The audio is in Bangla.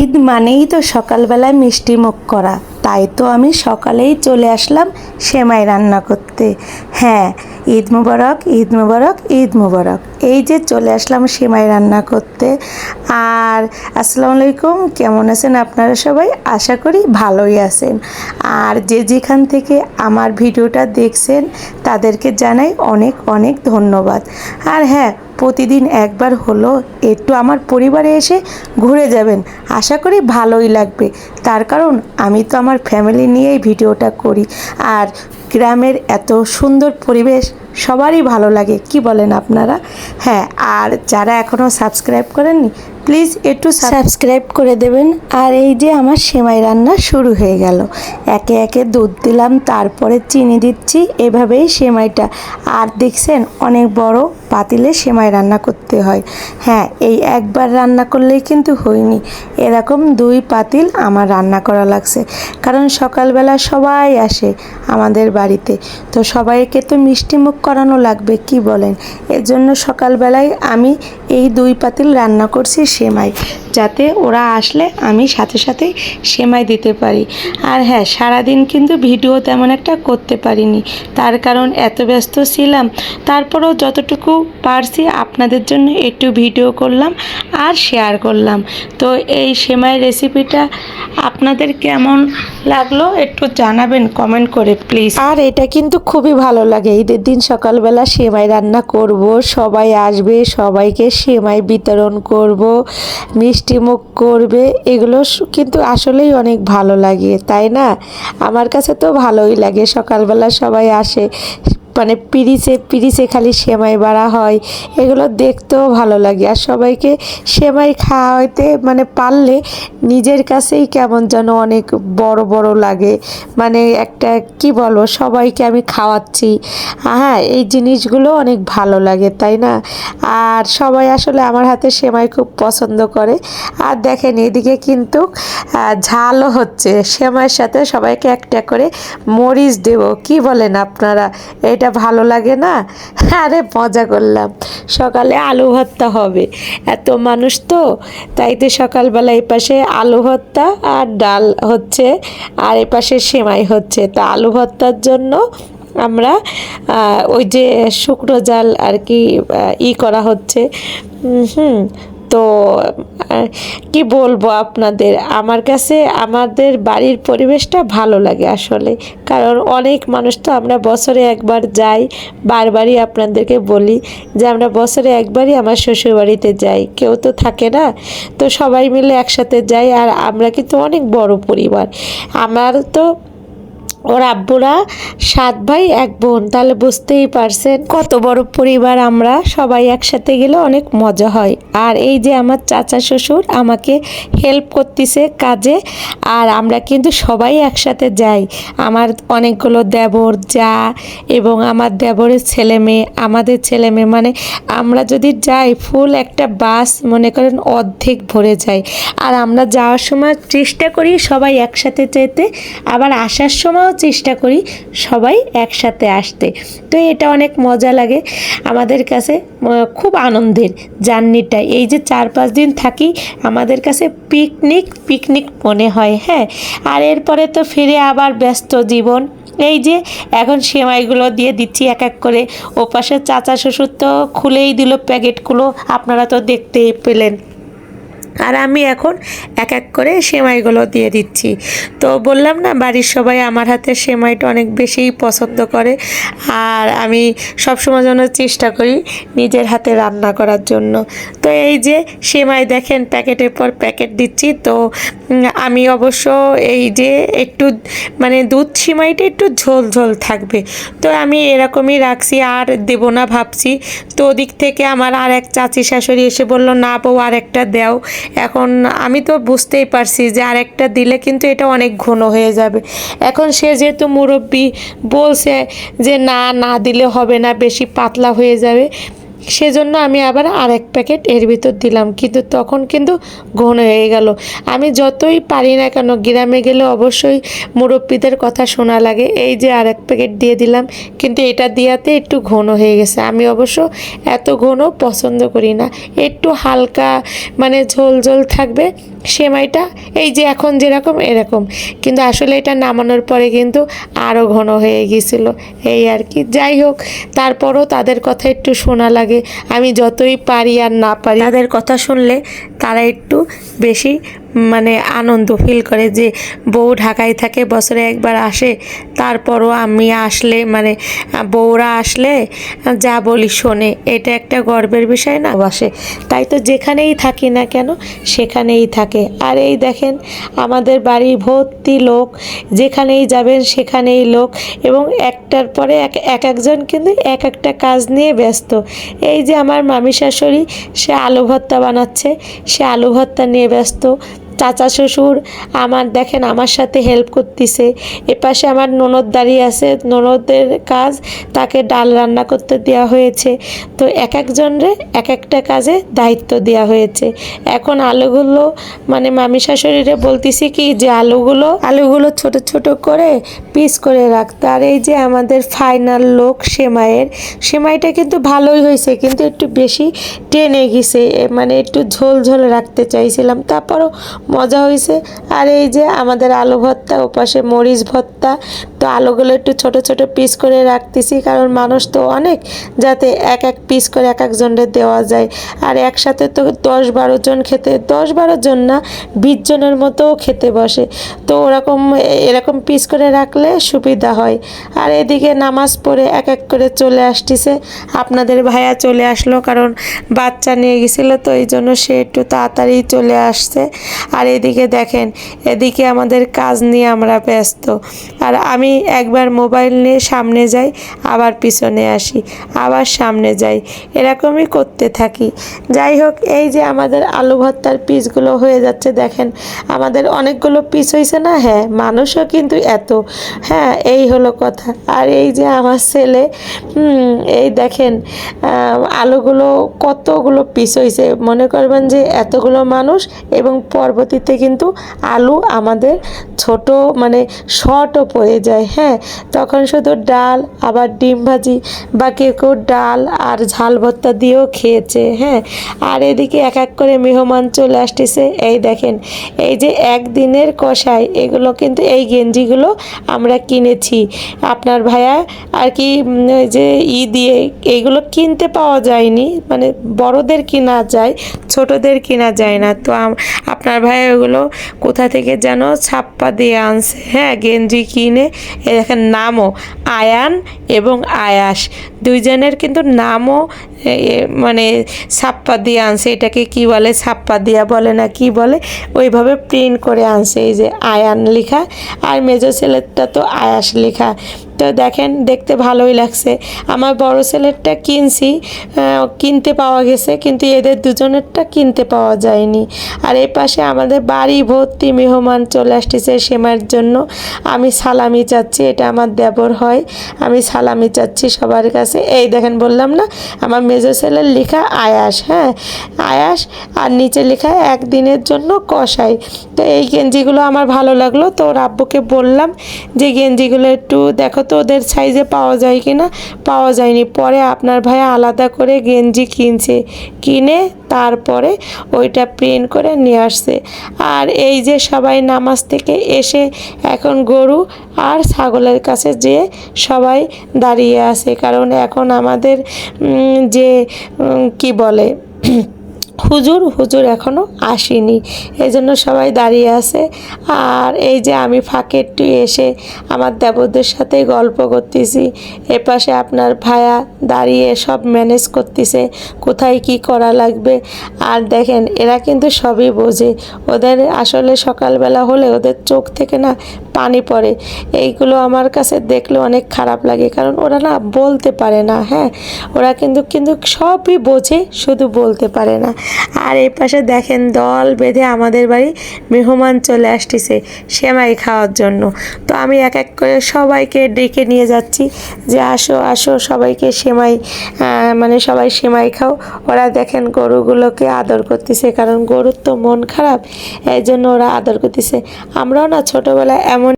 ঈদ মানেই তো সকালবেলায় মিষ্টি মুখ করা, তাই তো আমি সকালেই চলে আসলাম সেমাই রান্না করতে। হ্যাঁ, ঈদ মুবারক, ঈদ মুবারক, ঈদ মুবারক। এই যে চলে আসলাম সেমাই রান্না করতে। আর আসসালামু আলাইকুম, কেমন আছেন আপনারা সবাই? আশা করি ভালোই আছেন। আর যে যেখান থেকে আমার ভিডিওটা দেখছেন তাদেরকে জানাই অনেক অনেক ধন্যবাদ। আর হ্যাঁ, প্রতিদিন একবার হলো একটু আমার পরিবারে এসে ঘুরে যাবেন, আশা করি ভালোই লাগবে। তার কারণ আমি তো আমার ফ্যামিলি নিয়েই ভিডিওটা করি। আর গ্রামের এত সুন্দর পরিবেশ সবারই ভালো লাগে, কি বলেন আপনারা? হ্যাঁ, আর যারা এখনও সাবস্ক্রাইব করেননি প্লিজ একটু সাবস্ক্রাইব করে দেবেন। আর এই যে আমার সেমাই রান্না শুরু হয়ে গেল। একে একে দুধ দিলাম, তারপরে চিনি দিচ্ছি, এভাবেই সেমাইটা। আর দেখছেন অনেক বড় পাতিলে সেমাই রান্না করতে হয়। হ্যাঁ, এই একবার রান্না করলেই কিন্তু হয়নি, এরকম 2 পাতিল আমার রান্না করা লাগছে। কারণ সকালবেলা সবাই আসে আমাদের বাড়িতে, তো সবাইকে তো মিষ্টি মুখ করানো লাগবে, কি বলেন? এর জন্য সকালবেলায় আমি এই 2 পাতিল রান্না করছি সেমাই, যাতে ওরা আসলে আমি সাথে সাথেই সেমাই দিতে পারি। আর হ্যাঁ, সারাদিন কিন্তু ভিডিও তেমন একটা করতে পারিনি, তার কারণ এত ব্যস্ত ছিলাম। তারপরেও যতটুকু পারছি আপনাদের জন্য একটু ভিডিও করলাম আর শেয়ার করলাম। তো এই সেমাই রেসিপিটা আপনাদের কেমন লাগলো একটু জানাবেন কমেন্ট করে প্লিজ। আর এটা কিন্তু খুবই ভালো লাগে, ঈদের দিন সকালবেলা সেমাই রান্না করব, সবাই আসবে, সবাইকে সেমাই বিতরণ করব, মিষ্টি মুখ করবে, এগুলো কিন্তু আসলেই অনেক ভালো লাগে, তাই না? আমার কাছে তো ভালোই লাগে, সকালবেলা সবাই আসে, মানে পিরিচে পিরিচে খালি সেমাই বাড়া হয়, এগুলো দেখতেও ভালো লাগে। আর সবাইকে সেমাই খাওয়াইতে মানে পারলে নিজের কাছেই কেমন যেন অনেক বড় বড় লাগে, মানে একটা কি বলবো, সবাইকে আমি খাওয়াচ্ছি। হ্যাঁ, এই জিনিসগুলো অনেক ভালো লাগে, তাই না? আর সবাই আসলে আমার হাতে সেমাই খুব পছন্দ করে। আর দেখেন এদিকে কিন্তু ঝালও হচ্ছে, সেমাইয়ের সাথে সবাইকে একটা করে মরিচ দেব, কি বলেন আপনারা? এটা ভালো লাগে না? আরে মজা করলাম। সকালে আলু ভর্তা হবে, এত মানুষ তো, তাই তো সকালবেলা এই পাশে আলু ভর্তা আর ডাল হচ্ছে, আর এই পাশে সেমাই হচ্ছে। তো আলু ভর্তার জন্য আমরা ওই যে শুকনো জাল আর কি করা হচ্ছে। তো কি বলবো আপনাদের, আমার কাছে আমাদের বাড়ির পরিবেশটা ভালো লাগে আসলে, কারণ অনেক মানুষ তো, আমরা বছরে একবার যাই। বারবারই আপনাদেরকে বলি যে আমরা বছরে একবারই আমার শ্বশুরবাড়িতে যাই, কেউ তো থাকে না, তো সবাই মিলে একসাথে যাই। আর আমরা কিন্তু অনেক বড় পরিবার, আমার তো ওর আব্বুরা 7 ভাই 1 বোন, তাহলে বুঝতেই পারছেন কত বড় পরিবার আমরা, সবাই একসাথে গেলে অনেক মজা হয়। আর এই যে আমার চাচা শ্বশুর আমাকে হেল্প করতেছে কাজে, আর আমরা কিন্তু সবাই একসাথে যাই। আমার অনেকগুলো দেবর, যা এবং আমার দেবরের ছেলে মেয়ে, আমাদের ছেলে মেয়ে, মানে আমরা যদি যাই ফুল একটা বাস মনে করেন অর্ধেক ভরে যায়। আর আমরা যাওয়ার সময় চেষ্টা করি সবাই একসাথে যেতে, আবার আসার সময়ও চেষ্টা করি সবাই একসাথে আসতে। তো এটা অনেক মজা লাগে আমাদের কাছে, খুব আনন্দের জার্নিটা। এই যে 4-5 দিন থাকি আমাদের কাছে পিকনিক পিকনিক মনে হয়। হ্যাঁ, আর এরপরে তো ফিরে আবার ব্যস্ত জীবন। এই যে এখন সেমাইগুলো দিয়ে দিচ্ছি এক এক করে, ও পাশে চাচা শ্বশুর তো খুলেই দিল প্যাকেটগুলো, আপনারা তো দেখতেই পেলেন। আর আমি এখন এক এক করে সেমাইগুলো দিয়ে দিচ্ছি। তো বললাম না, বাড়ির সবাই আমার হাতে সেমাইটা অনেক বেশিই পছন্দ করে, আর আমি সবসময় যেন চেষ্টা করি নিজের হাতে রান্না করার জন্য। তো এই যে সেমাই দেখেন প্যাকেটের পর প্যাকেট দিচ্ছি। তো আমি অবশ্য এই যে একটু মানে দুধ সেমাইটা একটু ঝোল ঝোল থাকবে, তো আমি এরকমই রাখছি, আর দেব না ভাবছি। তো ওদিক থেকে আমার আর এক চাচি শাশুড়ি এসে বলল, না বউ আরেকটা দাও। এখন আমি তো বুঝতেই পারছি যে আরেকটা দিলে কিন্তু এটা অনেক ঘন হয়ে যাবে। এখন সে যেহেতু মুরব্বি বলছে যে না না দিলে হবে না, বেশি পাতলা হয়ে যাবে, সেজন্য আমি আবার আরেক প্যাকেট এর ভিতর দিলাম, কিন্তু তখন কিন্তু ঘন হয়ে গেল। আমি যতই পারি না কেন গ্রামে গেলে অবশ্যই মুরব্বিদের কথা শোনা লাগে। এই যে আরেক প্যাকেট দিয়ে দিলাম, কিন্তু এটা দেওয়াতে একটু ঘন হয়ে গেছে। আমি অবশ্য এত ঘন পছন্দ করি না, একটু হালকা মানে ঝোল ঝোল থাকবে সেমাইটা এই যে এখন যেরকম এরকম, কিন্তু আসলে এটা নামানোর পরে কিন্তু আরও ঘন হয়ে গিয়েছিল, এই আর কি। যাই হোক, তারপরও তাদের কথা একটু শোনা লাগে। আমি যতই পারি আর না পারি, তাদের কথা শুনলে তারা একটু বেশি মানে আনন্দ ফিল করে যে বউ ঢাকায় থাকে, বছরে একবার আসে, তারপরও আমি আসলে মানে বউরা আসলে যা বলি শোনে, এটা একটা গর্বের বিষয় না বাসে। তাই তো যেখানেই থাকি না কেন সেখানেই থাকে। আর এই দেখেন আমাদের বাড়ি ভর্তি লোক, যেখানেই যাবেন সেখানেই লোক, এবং একটার পরে এক একজন কিন্তু এক একটা কাজ নিয়ে ব্যস্ত। এই যে আমার মামি শাশুড়ি, সে আলু ভর্তা বানাচ্ছে, সে আলু ভর্তা নিয়ে ব্যস্ত। চাচা শ্বশুর আমার দেখেন আমার সাথে হেল্প করতেছে। এপাশে আমার ননদ দাঁড়িয়ে আছে, ননদের কাজ, তাকে ডাল রান্না করতে দেওয়া হয়েছে। তো এক একজনরে এক একটা কাজে দায়িত্ব দেওয়া হয়েছে। এখন আলুগুলো মানে মামি শাশুড়িরে বলতেছি কি যে আলুগুলো ছোট ছোট করে পিস করে রাখতে। আর এই যে আমাদের ফাইনাল লোক সেমাইটা কিন্তু ভালোই হয়েছে, কিন্তু একটু বেশি টেনে গেছে, মানে একটু ঝোল ঝোল রাখতে চাইছিলাম, তারপরও মজা হয়েছে। আর এই যে আমাদের আলু ভর্তা, ওপাশে মরিচ ভর্তা। তো আলুগুলো একটু ছোট ছোট পিস করে রাখতেছি, কারণ মানুষ তো অনেক, যাতে এক এক পিস করে এক একজনের দেওয়া যায়। আর একসাথে তো 10-12 জন খেতে, 10-12 জন না, 20 জনের মতোও খেতে বসে। তো এরকম পিস করে রাখলে সুবিধা হয়। আর এদিকে নামাজ পড়ে এক এক করে চলে আসতেছে। আপনাদের ভাইয়া চলে আসলো, কারণ বাচ্চা নিয়ে গেছিলো, তো এই জন্য সে একটু তাড়াতাড়ি চলে আসছে। আর এদিকে দেখেন, এদিকে আমাদের কাজ নিয়ে আমরা ব্যস্ত। আর আমি একবার মোবাইল নিয়ে সামনে যাই, আবার পিছনে আসি, আবার সামনে যাই, এরকমই করতে থাকি। যাই হোক, এই যে আমাদের আলু ভর্তার পিসগুলো হয়ে যাচ্ছে, দেখেন আমাদের অনেকগুলো পিস হয়েছে না? হ্যাঁ, মানুষও কিন্তু এত, হ্যাঁ, এই হলো কথা। আর এই যে আমার ছেলে, এই দেখেন আলুগুলো কতগুলো পিস হয়েছে, মনে করবেন যে এতগুলো মানুষ, এবং পরবর্তীতে কিন্তু আলু আমাদের ছোট মানে শর্টও পড়ে যায়। হ্যাঁ, তখন শুধু ডাল, আবার ডিম ভাজি, বা কেউ ডাল আর ঝাল ভর্তা দিয়েও খেয়েছে। হ্যাঁ, আর এদিকে এক এক করে মেহমান চলে আসতেছে। এই দেখেন, এই যে একদিনের কষাই, এগুলো কিন্তু এই গেঞ্জিগুলো আমরা কিনেছি। আপনার ভাইয়া আর কি ওই যে দিয়ে এইগুলো কিনতে পাওয়া যায়নি, মানে বড়দের কিনা যায়, ছোটদের কিনা যায় না। তো আপনার ভাই ওগুলো কোথা থেকে যেন ছাপ্পা দিয়ে আনছে। হ্যাঁ, গেঞ্জি কিনে, দেখেন নামও আয়ান এবং আয়াস, দুইজনের কিন্তু নামও মানে ছাপ্পা দিয়ে আনছে। এটাকে কি বলে, ছাপ্পা দিয়া বলে না কি বলে, ওইভাবে প্রিন্ট করে আনছে। এই যে আয়ান লেখা, আর মেজো ছেলেরটা তো আয়াস লেখা। তো দেখেন, দেখতে ভালোই লাগছে। আমার বড় ছেলেরটা কিনতে পাওয়া গেছে, কিন্তু এদের দুজনেরটা কিনতে পাওয়া যায়নি। আর এই পাশে আমাদের বাড়ি ভর্তি মেহমান চলে আসতেছে সেমাইয়ের জন্য। আমি সালামি চাচ্ছি, এটা আমার দেবর হয়, আমি সালামি চাচ্ছি সবার কাছে। এই দেখেন, বললাম না আমার মেজো ছেলের লেখা আয়াস, হ্যাঁ আয়াস, আর নিচে লেখা একদিনের জন্য কষাই। তো এই গেঞ্জিগুলো আমার ভালো লাগলো, তো ওর আব্বুকে বললাম যে গেঞ্জিগুলো একটু দেখো তো ওদের সাইজে পাওয়া যায় কি না। পাওয়া যায়নি। পরে আপনার ভাই আলাদা করে গেঞ্জি কিনে তারপরে ওইটা প্রিন্ট করে নিয়ে আসছে। আর এই যে সবাই নামাজ থেকে এসে এখন গরু আর ছাগলের কাছে যেয়ে সবাই দাঁড়িয়ে আছে, কারণ এখন আমাদের যে কি বলে হুজুর এখনও আসেনি, এই জন্য সবাই দাঁড়িয়ে আছে। আর এই যে আমি ফাঁকে একটু এসে আমার দেবরদের সাথে গল্প করতেছি, এপাশে আপনার ভায়া দাঁড়িয়ে সব ম্যানেজ করতেছে, কোথায় কি করা লাগবে। আর দেখেন, এরা কিন্তু সবই বোঝে, ওদের আসলে সকালবেলা হলে ওদের চোখ থেকে না পানি পড়ে। এইগুলো আমার কাছে দেখলে অনেক খারাপ লাগে, কারণ ওরা না বলতে পারে না। হ্যাঁ, ওরা কিন্তু সবই বোঝে, শুধু বলতে পারে না। আর এই পাশে দেখেন দল বেঁধে আমাদের বাড়ি মেহমান চলে আসতেছে সেমাই খাওয়ার জন্য। তো আমি এক এক করে সবাইকে ডেকে নিয়ে যাচ্ছি যে আসো সবাইকে সেমাই, মানে সবাই সেমাই খাও। ওরা দেখেন গরুগুলোকে আদর করতেছে, কারণ গরুর তো মন খারাপ, এই জন্য ওরা আদর করতেছে। আমরাও না ছোটোবেলায় এমন